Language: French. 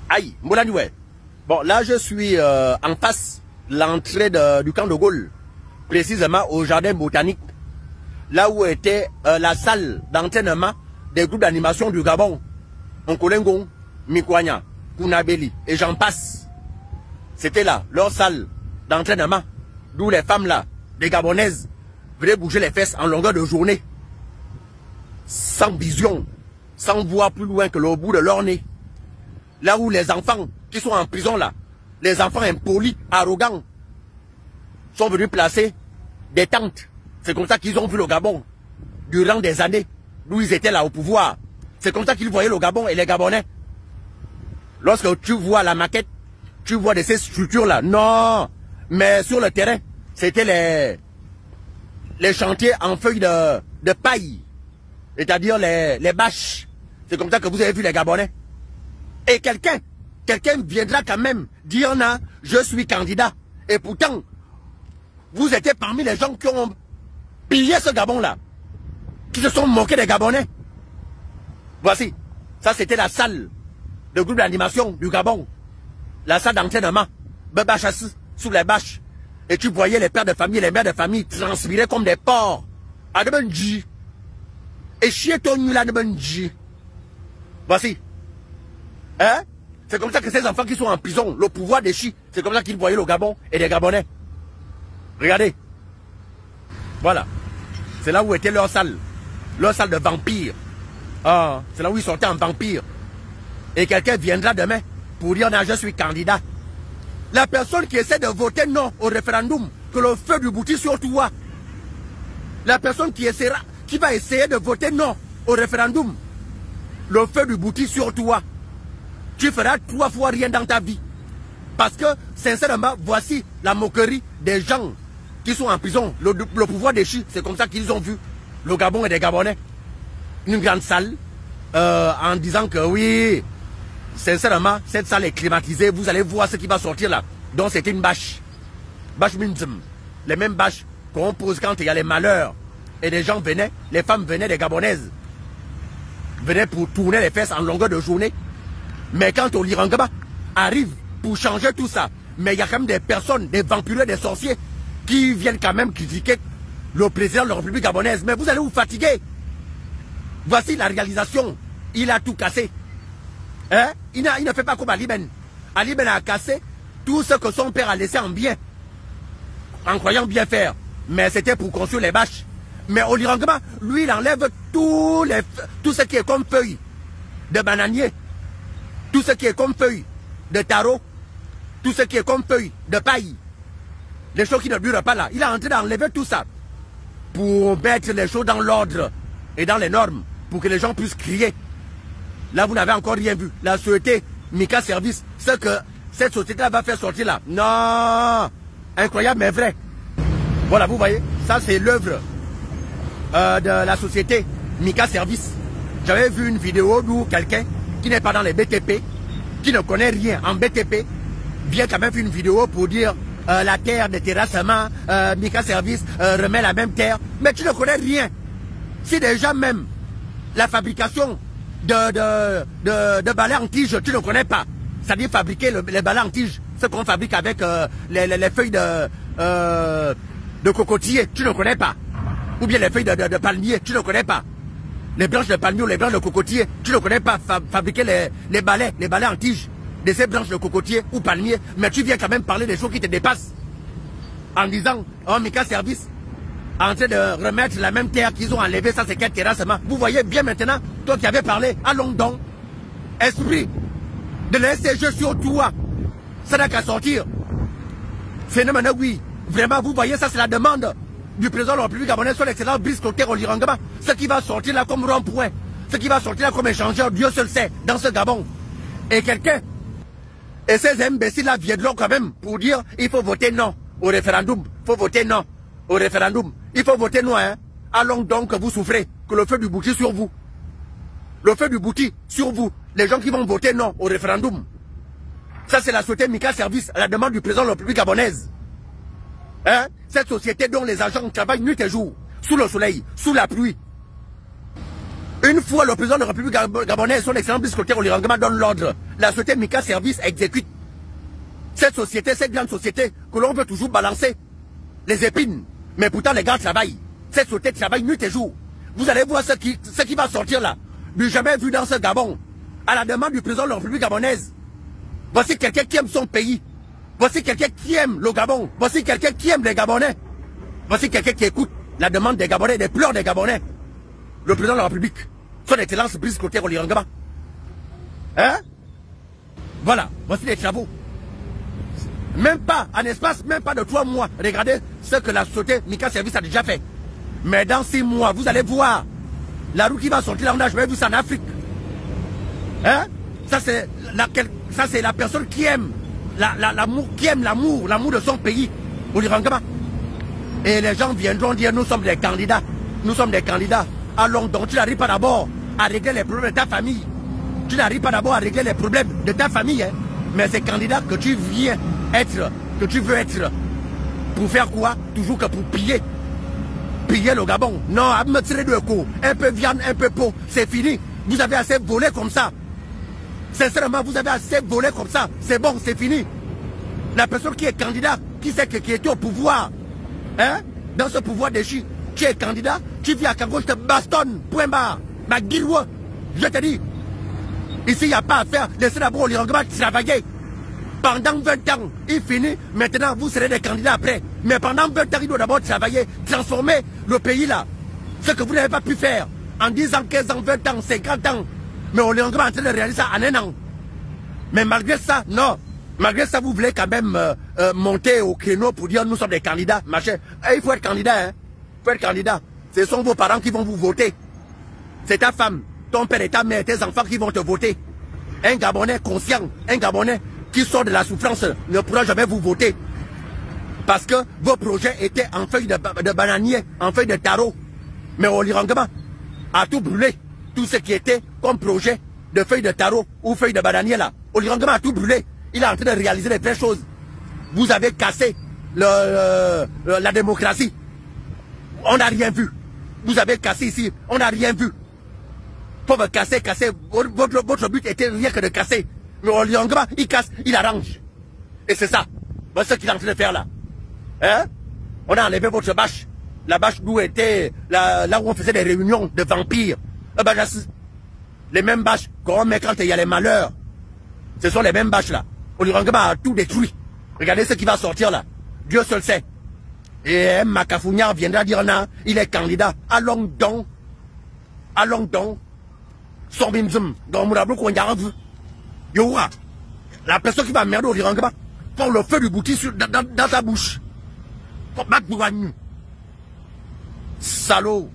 Aïe, Moulanioué. Bon, là, je suis en face l'entrée du camp de Gaulle, précisément au jardin botanique, là où était la salle d'entraînement des groupes d'animation du Gabon, Nkolengon, Mikwanya, Kounabeli, et j'en passe. C'était là, leur salle d'entraînement, d'où les femmes là, des Gabonaises, venaient bouger les fesses en longueur de journée, sans vision, sans voir plus loin que le bout de leur nez. Là où les enfants qui sont en prison là, les enfants impolis, arrogants, sont venus placer des tentes. C'est comme ça qu'ils ont vu le Gabon durant des années, d'où ils étaient là au pouvoir. C'est comme ça qu'ils voyaient le Gabon et les Gabonais. Lorsque tu vois la maquette, tu vois de ces structures-là. Non, mais sur le terrain, c'était les chantiers en feuilles de paille, c'est-à-dire les bâches. C'est comme ça que vous avez vu les Gabonais. Et quelqu'un viendra quand même dire non, je suis candidat. Et pourtant, vous étiez parmi les gens qui ont pillé ce Gabon-là, qui se sont moqués des Gabonais. Voici, ça c'était la salle de groupe d'animation du Gabon. La salle d'entraînement, Bebachassi, sous les bâches. Et tu voyais les pères de famille, les mères de famille transpirer comme des porcs. À Debenji. Et chier ton nul à Debenji. Voici. Hein? C'est comme ça que ces enfants qui sont en prison, le pouvoir des chis, c'est comme ça qu'ils voyaient le Gabon et les Gabonais. Regardez. Voilà. C'est là où était leur salle de vampire. Ah, c'est là où ils sortaient en vampire. Et quelqu'un viendra demain pour dire non, je suis candidat. La personne qui essaie de voter non au référendum, que le feu du bouti sur toi. La personne qui va essayer de voter non au référendum, le feu du bouti sur toi. Tu feras 3 fois rien dans ta vie. Parce que, sincèrement, voici la moquerie des gens qui sont en prison. Le pouvoir des chis, c'est comme ça qu'ils ont vu le Gabon et des Gabonais. Une grande salle, en disant que oui, sincèrement, cette salle est climatisée. Vous allez voir ce qui va sortir là. Donc c'était une bâche. Bâche minzum. Les mêmes bâches qu'on pose quand il y a les malheurs. Et les gens venaient, les femmes venaient, des Gabonaises, venaient pour tourner les fesses en longueur de journée. Mais quand Olirangaba arrive pour changer tout ça, mais il y a quand même des personnes, des vampires, des sorciers, qui viennent quand même critiquer le président de la République gabonaise. Mais vous allez vous fatiguer. Voici la réalisation. Il a tout cassé. Hein? Il ne fait pas comme Ali Ben. Ali Ben a cassé tout ce que son père a laissé en bien, en croyant bien faire. Mais c'était pour construire les bâches. Mais Olirangaba, lui, il enlève tout ce qui est comme feuilles de bananier. Tout ce qui est comme feuilles de taro, tout ce qui est comme feuilles de paille, les choses qui ne durent pas là. Il est en train d'enlever tout ça pour mettre les choses dans l'ordre et dans les normes, pour que les gens puissent crier. Là, vous n'avez encore rien vu. La société Mika Service, ce que cette société-là va faire sortir là. Non, incroyable mais vrai. Voilà, vous voyez, ça c'est l'œuvre de la société Mika Service. J'avais vu une vidéo d'où quelqu'un qui n'est pas dans les BTP, qui ne connaît rien en BTP, vient quand même faire une vidéo pour dire la terre de terrassement, Mika Service remet la même terre. Mais tu ne connais rien. Si déjà même la fabrication de balais en tige, tu ne connais pas. C'est-à-dire fabriquer les balais en tige, ce qu'on fabrique avec les feuilles de cocotier, tu ne connais pas. Ou bien les feuilles de palmier, tu ne connais pas. Les branches de palmier ou les branches de cocotier, tu ne connais pas fabriquer les balais en tige de ces branches de cocotier ou palmier, mais tu viens quand même parler des choses qui te dépassent. En disant, oh Mika Service, en train de remettre la même terre qu'ils ont enlevé, ça c'est quel terrassement. Vous voyez bien maintenant, toi qui avais parlé, allons donc, esprit de laisser jeu sur toi, ça n'a qu'à sortir. Phénomène, oui, vraiment, vous voyez, ça c'est la demande du président de la République gabonaise, son excellent Brice Clotaire Olirangaba. Ce qui va sortir là comme rond-point, ce qui va sortir là comme échangeur, Dieu seul sait, dans ce Gabon. Et quelqu'un, et ces imbéciles là viendront quand même pour dire il faut voter non au référendum. Il faut voter non au référendum. Il faut voter non, hein. Allons donc que vous souffrez, que le feu du bouti sur vous. Le feu du bouti sur vous. Les gens qui vont voter non au référendum. Ça c'est la société Mika Service à la demande du président de la République gabonaise. Hein? Cette société dont les agents travaillent nuit et jour, sous le soleil, sous la pluie. Une fois le président de la République gabonaise, son excellent Brice Clotaire Oligangama donne l'ordre, la société Mika Service exécute. Cette société, cette grande société que l'on veut toujours balancer les épines. Mais pourtant les gars travaillent. Cette société travaille nuit et jour. Vous allez voir ce qui va sortir là. Du jamais vu dans ce Gabon. À la demande du président de la République gabonaise. Voici quelqu'un qui aime son pays. Voici quelqu'un qui aime le Gabon. Voici quelqu'un qui aime les Gabonais. Voici quelqu'un qui écoute la demande des Gabonais, des pleurs des Gabonais. Le président de la République. Son excellence Brice Clotaire Oligangama. Hein? Voilà. Voici les travaux. Même pas, en espace, même pas de 3 mois. Regardez ce que la société Mika Service a déjà fait. Mais dans 6 mois, vous allez voir la roue qui va sortir là, on a jamais vu ça en Afrique. Hein? Ça c'est la personne qui aime l'amour de son pays. Oligangama. Et les gens viendront dire nous sommes des candidats. Nous sommes des candidats. Allons donc, tu n'arrives pas d'abord à régler les problèmes de ta famille. Tu n'arrives pas d'abord à régler les problèmes de ta famille. Hein? Mais ces candidats que tu viens être, que tu veux être, pour faire quoi? Toujours que pour piller. Piller le Gabon. Non, à me tirer de coup. Un peu viande, un peu peau. C'est fini. Vous avez assez volé comme ça. Sincèrement, vous avez assez volé comme ça. C'est bon, c'est fini. La personne qui est candidat, qui sait qui était au pouvoir, hein? Dans ce pouvoir déchu, tu es candidat, tu viens à Kango, je te bastonne, point barre. Ma guilloue, je te dis. Ici, il n'y a pas à faire. Laissez d'abord Oligangama travailler. Pendant 20 ans, il finit. Maintenant, vous serez des candidats après. Mais pendant 20 ans, il doit d'abord travailler, transformer le pays là. Ce que vous n'avez pas pu faire en 10 ans, 15 ans, 20 ans, 50 ans. Mais Oligangama est en train de réaliser ça en 1 an. Mais malgré ça, non. Malgré ça, vous voulez quand même monter au créneau pour dire nous sommes des candidats, machin. Il faut être candidat, hein. Il faut être candidat. Ce sont vos parents qui vont vous voter. C'est ta femme, ton père et ta mère, tes enfants qui vont te voter. Un Gabonais conscient, un Gabonais qui sort de la souffrance ne pourra jamais vous voter. Parce que vos projets étaient en feuille de bananier, en feuille de tarot. Mais Oligangama a tout brûlé. Tout ce qui était comme projet de feuille de tarot ou feuille de bananier là. Oligangama a tout brûlé. Il est en train de réaliser des vraies choses. Vous avez cassé la démocratie. On n'a rien vu. Vous avez cassé ici. On n'a rien vu. Pour me casser. Votre but était rien que de casser. Mais Oligangama, il casse, il arrange. Et c'est ça. Voilà ce qu'il est en train de faire là. Hein? On a enlevé votre bâche. La bâche d'où était là où on faisait des réunions de vampires. Les mêmes bâches qu'on met quand il y a les malheurs. Ce sont les mêmes bâches là. Oligangama a tout détruit. Regardez ce qui va sortir là. Dieu seul sait. Et Makafounia viendra dire non, il est candidat. Allons donc. Allons donc. Sorbimzum. Dans Mourabou qu'on y a vu. Youra. La personne qui va merder Oligangama. Pour le feu du bouti dans ta bouche. Pour battre Salaud.